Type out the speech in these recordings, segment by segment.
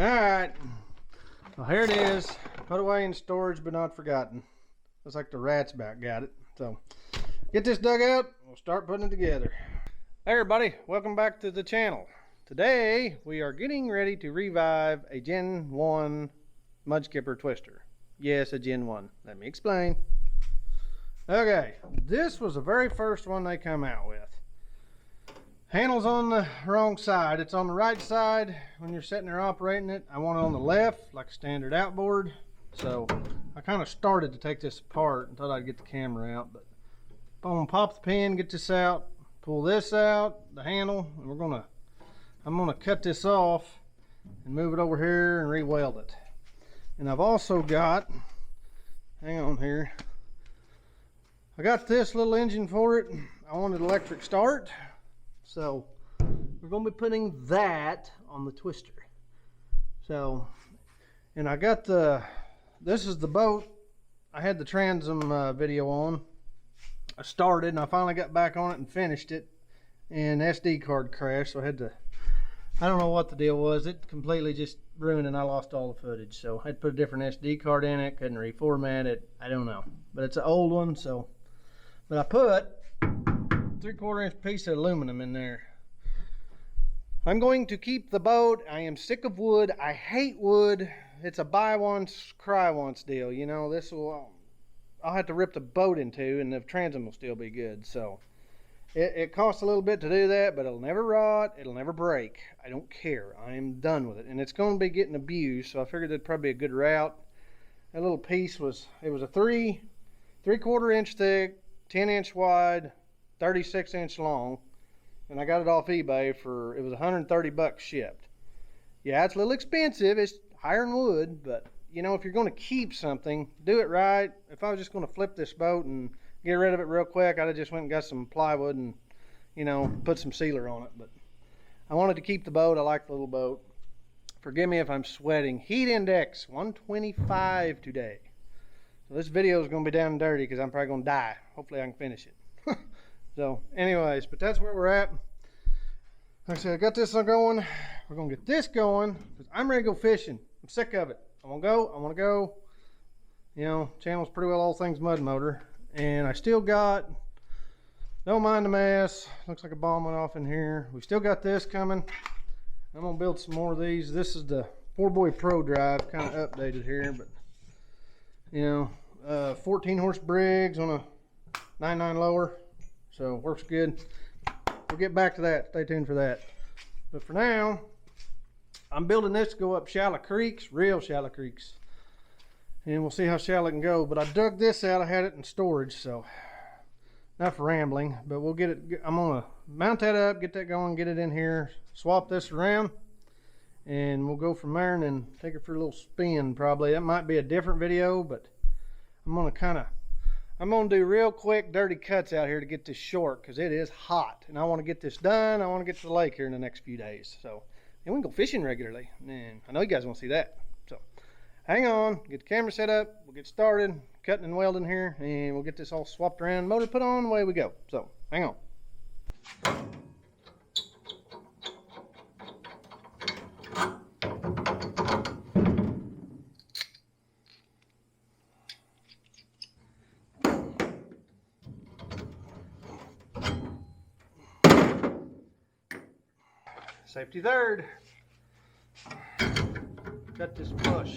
Alright, well here it is, put away in storage but not forgotten. Looks like the rats about got it. So, get this dug out, we'll start putting it together. Hey everybody, welcome back to the channel. Today, we are getting ready to revive a Gen 1 mudskipper twister. Yes, a Gen 1. Let me explain. Okay, this was the very first one they come out with. Handle's on the wrong side. It's on the right side when you're sitting there operating it. I want it on the left, like a standard outboard. So I kind of started to take this apart and thought I'd get the camera out, but I'm gonna pop the pin, get this out, pull this out, the handle, and I'm gonna cut this off and move it over here and re-weld it. And I've also got, hang on here, I got this little engine for it. I wanted electric start. So we're going to be putting that on the twister. So, and I got this is the boat I had the transom video on. I started and I finally got back on it and finished it, and SD card crashed, so I had to, I don't know what the deal was. It completely just ruined and I lost all the footage. So I had to put a different SD card in it, couldn't reformat it. I don't know, but it's an old one. So, but I put 3/4 inch piece of aluminum in there. I'm going to keep the boat. I am sick of wood. I hate wood. It's a buy once, cry once deal. You know, this will, I'll have to rip the boat into, and the transom will still be good. So it costs a little bit to do that, but it'll never rot. It'll never break. I don't care. I am done with it, and it's going to be getting abused. So I figured that'd probably be a good route. That little piece was, it was a 3/4 inch thick, 10 inch wide, 36 inch long, and I got it off eBay for, it was 130 bucks shipped. Yeah, it's a little expensive. It's higher than wood, but you know, if you're going to keep something, do it right. If I was just going to flip this boat and get rid of it real quick, I'd have just went and got some plywood and, you know, put some sealer on it. But I wanted to keep the boat. I like the little boat. Forgive me if I'm sweating. Heat index 125 today. So this video is going to be down and dirty because I'm probably going to die. Hopefully I can finish it. So anyways, but that's where we're at. Like I said, I got this one going. We're gonna get this going because I'm ready to go fishing. I'm sick of it. I want to go. You know, channel's pretty well all things mud motor. And I still got, don't mind the mess. Looks like a bomb went off in here. We still got this coming. I'm gonna build some more of these. This is the 4-boy Pro Drive, kind of updated here, but you know, 14 horse Briggs on a 9.9 lower. So works good. We'll get back to that. Stay tuned for that. But for now, I'm building this to go up shallow creeks, real shallow creeks. And we'll see how shallow it can go. But I dug this out. I had it in storage, so not for rambling. But we'll get it. I'm going to mount that up, get that going, get it in here, swap this around, and we'll go from there and then take it for a little spin probably. That might be a different video, but I'm going to do real quick dirty cuts out here to get this short because it is hot and I want to get this done. I want to get to the lake here in the next few days. So, and we can go fishing regularly. And I know you guys want to see that. So hang on, get the camera set up. We'll get started cutting and welding here and we'll get this all swapped around, motor put on, away we go. So hang on. Safety third. Cut this flush.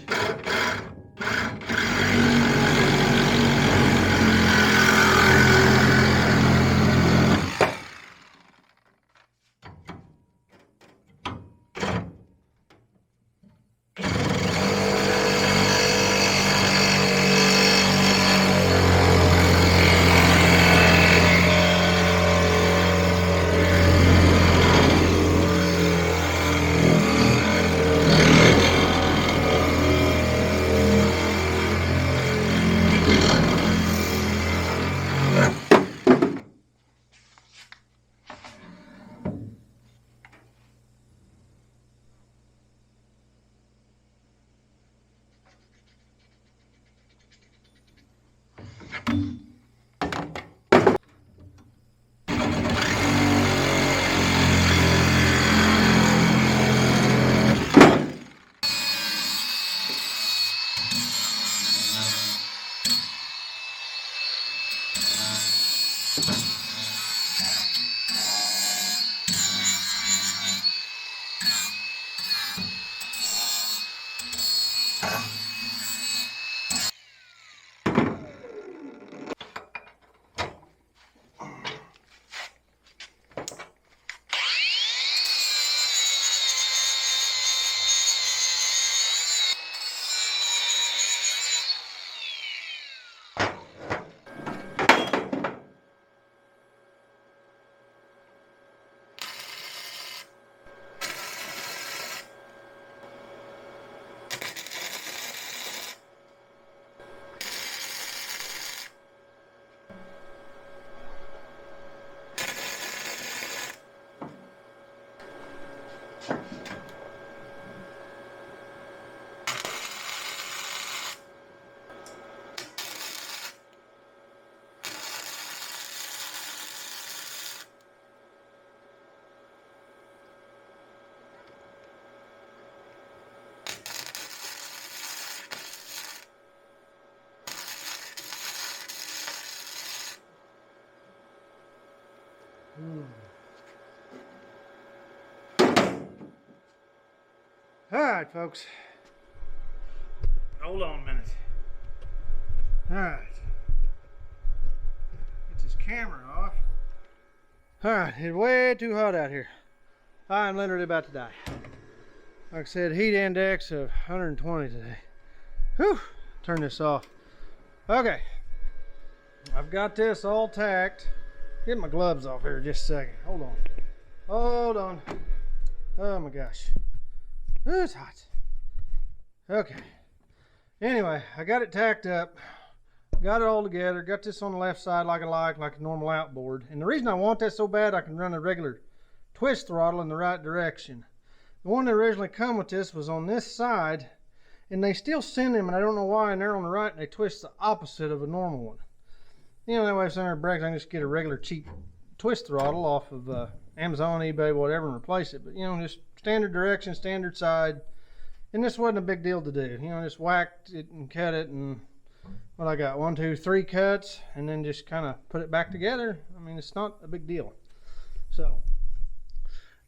Alright, folks. Hold on a minute. Alright. Get this camera off. Alright, it's way too hot out here. I'm literally about to die. Like I said, heat index of 120 today. Whew. Turn this off. Okay. I've got this all tacked. Get my gloves off here just a second. Hold on. Hold on. Oh my gosh. Ooh, it's hot. Okay. Anyway, I got it tacked up. Got it all together. Got this on the left side like a normal outboard. And the reason I want that so bad, I can run a regular twist throttle in the right direction. The one that originally come with this was on this side, and they still send them, and I don't know why, and they're on the right, and they twist the opposite of a normal one. You know, that way if something breaks, I can just get a regular cheap twist throttle off of Amazon, eBay, whatever, and replace it. But, you know, just standard direction, standard side. And this wasn't a big deal to do. You know, just whacked it and cut it, and what I got, 1, 2, 3 cuts, and then just kind of put it back together. I mean, it's not a big deal. So,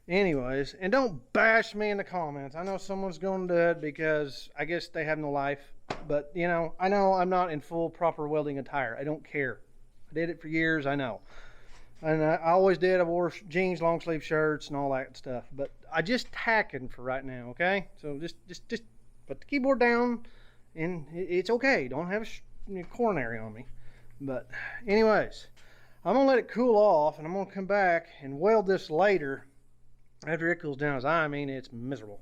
anyways, and don't bash me in the comments. I know someone's going to do it because I guess they have no life. But, you know I'm not in full proper welding attire. I don't care. I did it for years, I know. And I always did. I wore jeans, long sleeve shirts, and all that stuff. But I just tacking for right now, okay? So just put the keyboard down, and it's okay. Don't have a coronary on me. But anyways, I'm going to let it cool off, and I'm going to come back and weld this later after it cools down. I mean, it's miserable.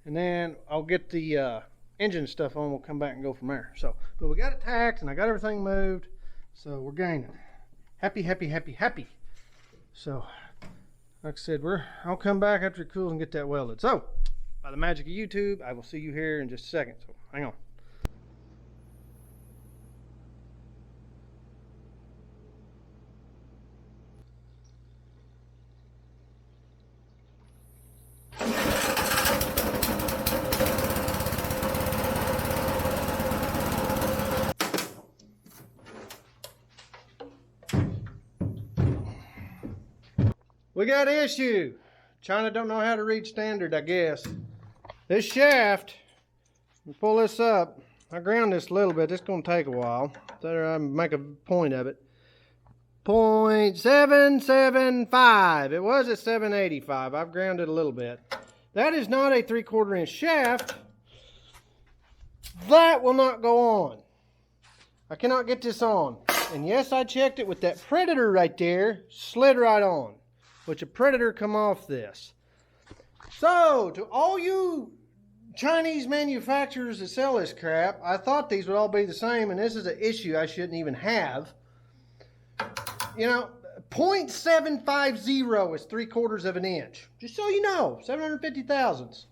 And then I'll get the engine stuff on. We'll come back and go from there. So, but we got it tacked, and I got everything moved. So we're gaining. Happy, happy, happy, happy. So, like I said, I'll come back after it cools and get that welded. So, by the magic of YouTube, I will see you here in just a second. So, hang on. We got an issue. China don't know how to read standard, I guess. This shaft, let me pull this up. I ground this a little bit. It's going to take a while. So I make a point of it. 0.775. It was at 785. I've grounded a little bit. That is not a 3/4 inch shaft. That will not go on. I cannot get this on. And yes, I checked it with that Predator right there. Slid right on. Which a Predator come off this. So, to all you Chinese manufacturers that sell this crap, I thought these would all be the same, and this is an issue I shouldn't even have. You know, 0.750 is 3/4 of an inch. Just so you know, 750 thousandths.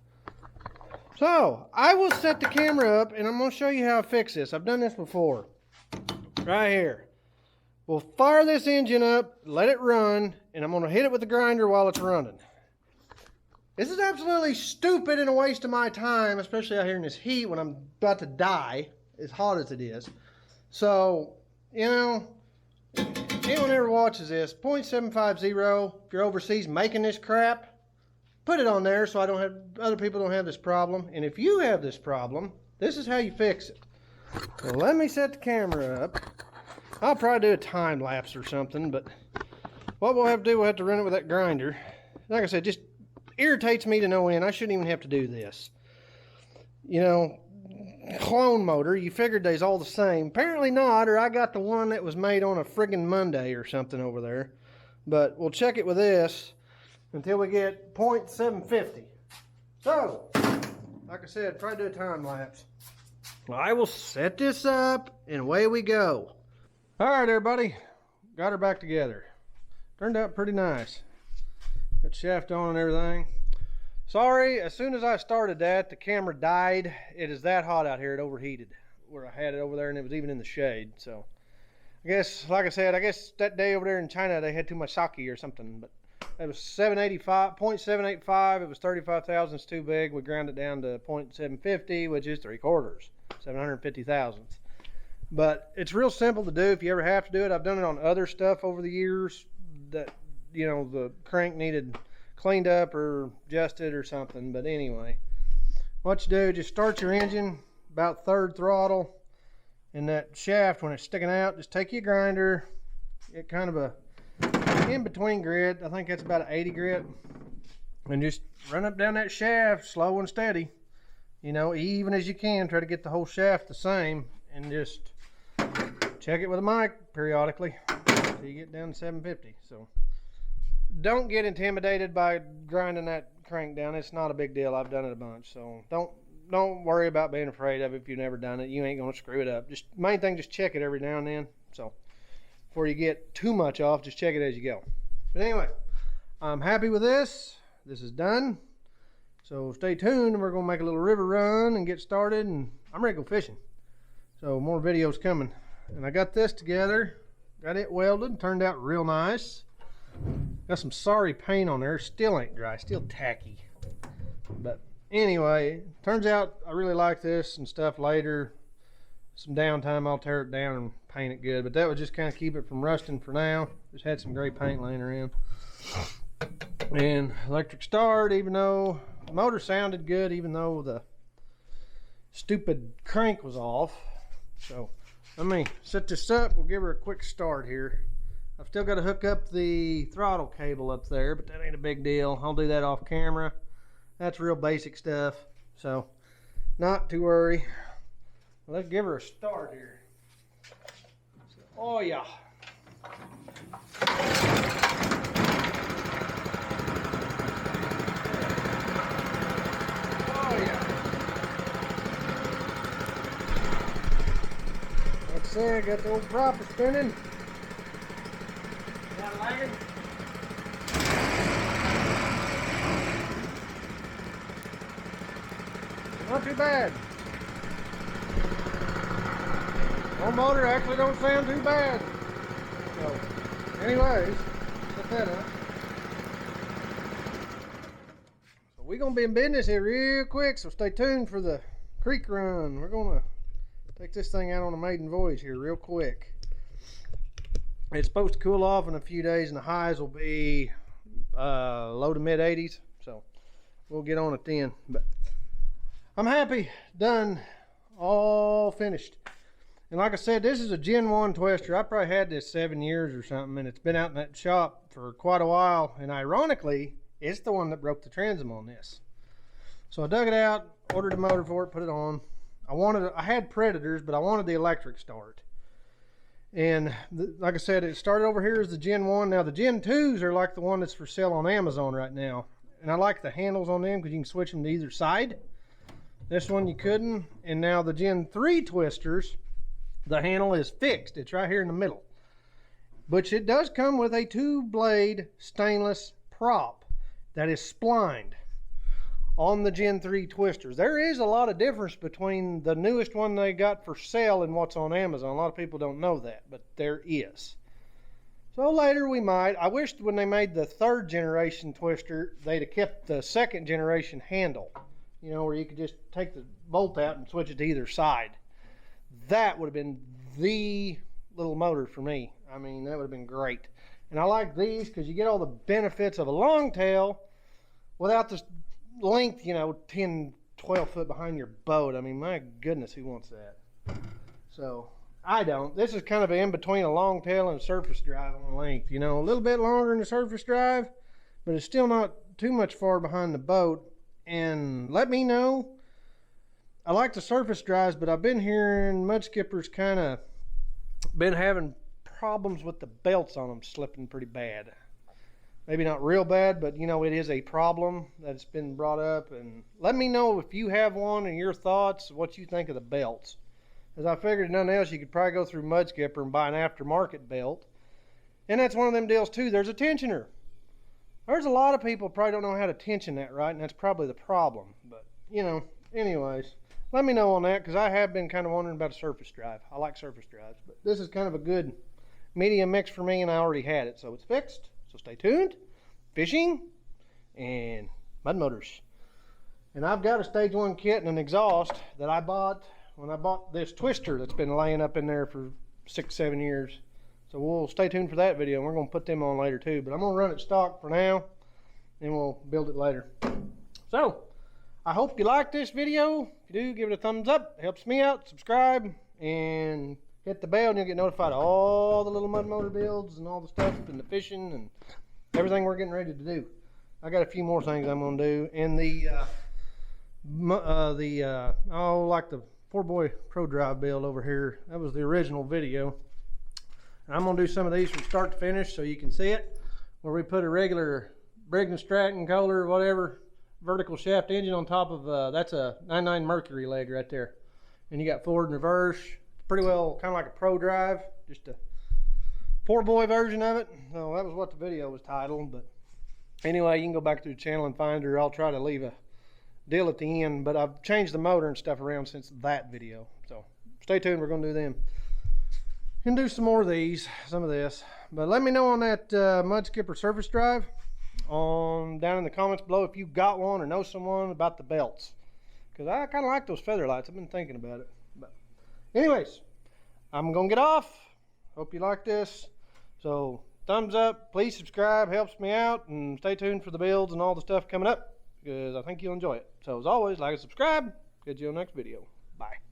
So, I will set the camera up, and I'm going to show you how I fix this. I've done this before. Right here. We'll fire this engine up, let it run, and I'm going to hit it with the grinder while it's running. This is absolutely stupid and a waste of my time, especially out here in this heat when I'm about to die, as hot as it is. So, you know, anyone ever watches this, 0.750, if you're overseas making this crap, put it on there so other people don't have this problem. And if you have this problem, this is how you fix it. So let me set the camera up. I'll probably do a time lapse or something, but what we'll have to do, we'll have to run it with that grinder. Like I said, just irritates me to no end. I shouldn't even have to do this. You know, clone motor, you figured they's all the same. Apparently not, or I got the one that was made on a friggin' Monday or something over there. But we'll check it with this until we get 0.750. So, like I said, probably do a time lapse. I will set this up and away we go. Alright everybody, got her back together. Turned out pretty nice. Got shaft on and everything. Sorry, as soon as I started that, the camera died. It is that hot out here, it overheated. Where I had it over there and it was even in the shade. So, I guess, like I said, I guess that day over there in China they had too much sake or something. But it was 0.785. It was 35 thousandths too big. We ground it down to 0.750, which is 3/4, 750 thousandths. But it's real simple to do if you ever have to do it. I've done it on other stuff over the years that, you know, the crank needed cleaned up or adjusted or something. But anyway, what you do, just start your engine about third throttle, and that shaft, when it's sticking out, just take your grinder, get kind of a in-between grit. I think that's about an 80 grit, and just run up down that shaft slow and steady, you know, even as you can. Try to get the whole shaft the same, and just check it with a mic periodically till you get down to 750. So don't get intimidated by grinding that crank down. It's not a big deal. I've done it a bunch, so don't worry about being afraid of it. If you've never done it, you ain't gonna screw it up. Just main thing, just check it every now and then. So before you get too much off, just check it as you go. But anyway, I'm happy with this. This is done. So stay tuned, and we're gonna make a little river run and get started, and I'm ready to go fishing. So more videos coming. And I got this together, got it welded, turned out real nice. Got some sorry paint on there, still ain't dry, still tacky. But anyway, turns out I really like this and stuff. Later, some downtime, I'll tear it down and paint it good. But that would just kind of keep it from rusting for now. Just had some gray paint laying around. And electric start, even though the motor sounded good, even though the stupid crank was off. So let me set this up. We'll give her a quick start here. I've still got to hook up the throttle cable up there, but that ain't a big deal. I'll do that off camera. That's real basic stuff, so not to worry. Let's give her a start here. Oh yeah. Oh yeah. Let's see, I got the old proper spinning. Not lagging. Not too bad. Our motor actually don't sound too bad. So, anyways, set that up. So we're gonna be in business here real quick, so stay tuned for the creek run. We're gonna take this thing out on a maiden voyage here real quick. It's supposed to cool off in a few days, and the highs will be low to mid 80s. So we'll get on it then. But I'm happy, done, all finished. And like I said, this is a Gen 1 twister. I probably had this 7 years or something, and it's been out in that shop for quite a while. And ironically, it's the one that broke the transom on this. So I dug it out, ordered a motor for it, put it on. I had Predators, but I wanted the electric start. And like I said, it started over here as the Gen 1. Now the Gen 2s are like the one that's for sale on Amazon right now. And I like the handles on them because you can switch them to either side. This one you couldn't. And now the Gen 3 twisters, the handle is fixed. It's right here in the middle. But it does come with a 2-blade stainless prop that is splined on the Gen 3 twisters. There is a lot of difference between the newest one they got for sale and what's on Amazon. A lot of people don't know that, but there is. So later we might. I wished when they made the 3rd generation twister, they'd have kept the 2nd generation handle. You know, where you could just take the bolt out and switch it to either side. That would have been the little motor for me. I mean, that would have been great. And I like these because you get all the benefits of a long tail without the length, you know, 10, 12 foot behind your boat. I mean, my goodness, who wants that? So I don't. This is kind of in between a long tail and a surface drive on length. You know, a little bit longer than the surface drive, but it's still not too much far behind the boat. And let me know. I like the surface drives, but I've been hearing mudskippers kind of been having problems with the belts on them slipping pretty bad. Maybe not real bad, but you know, it is a problem that's been brought up. And let me know if you have one and your thoughts, what you think of the belts. As I figured, nothing else, you could probably go through Mudskipper and buy an aftermarket belt. And that's one of them deals too. There's a tensioner. There's a lot of people probably don't know how to tension that right, and that's probably the problem. But you know, anyways, let me know on that, because I have been kind of wondering about a surface drive. I like surface drives, but this is kind of a good medium mix for me, and I already had it, so it's fixed. So stay tuned. Fishing and mud motors. And I've got a stage 1 kit and an exhaust that I bought when I bought this twister that's been laying up in there for 6-7 years. So we'll stay tuned for that video, and we're going to put them on later too. But I'm going to run it stock for now, and we'll build it later. So I hope you like this video. If you do, give it a thumbs up. It helps me out. Subscribe and hit the bell and you'll get notified of all the little mud motor builds and all the stuff and the fishing and everything we're getting ready to do. I got a few more things I'm gonna do. And like the 4-boy Pro Drive build over here, that was the original video. And I'm gonna do some of these from start to finish so you can see it, where we put a regular Briggs & Stratton, Kohler, whatever, vertical shaft engine on top of, that's a 99 Mercury leg right there. And you got forward and reverse. Pretty well kind of like a Pro Drive, just a poor boy version of it. So that was what the video was titled. But anyway, you can go back to the channel and find her. I'll try to leave a deal at the end, but I've changed the motor and stuff around since that video. So stay tuned, we're gonna do them. Can do some more of these, some of this. But let me know on that mudskipper surface drive down in the comments below if you got one or know someone about the belts, because I kind of like those feather lights. I've been thinking about it. But anyways, I'm gonna get off. Hope you like this. So thumbs up, please subscribe, helps me out, and stay tuned for the builds and all the stuff coming up, because I think you'll enjoy it. So as always, like and subscribe. Catch you on the next video. Bye.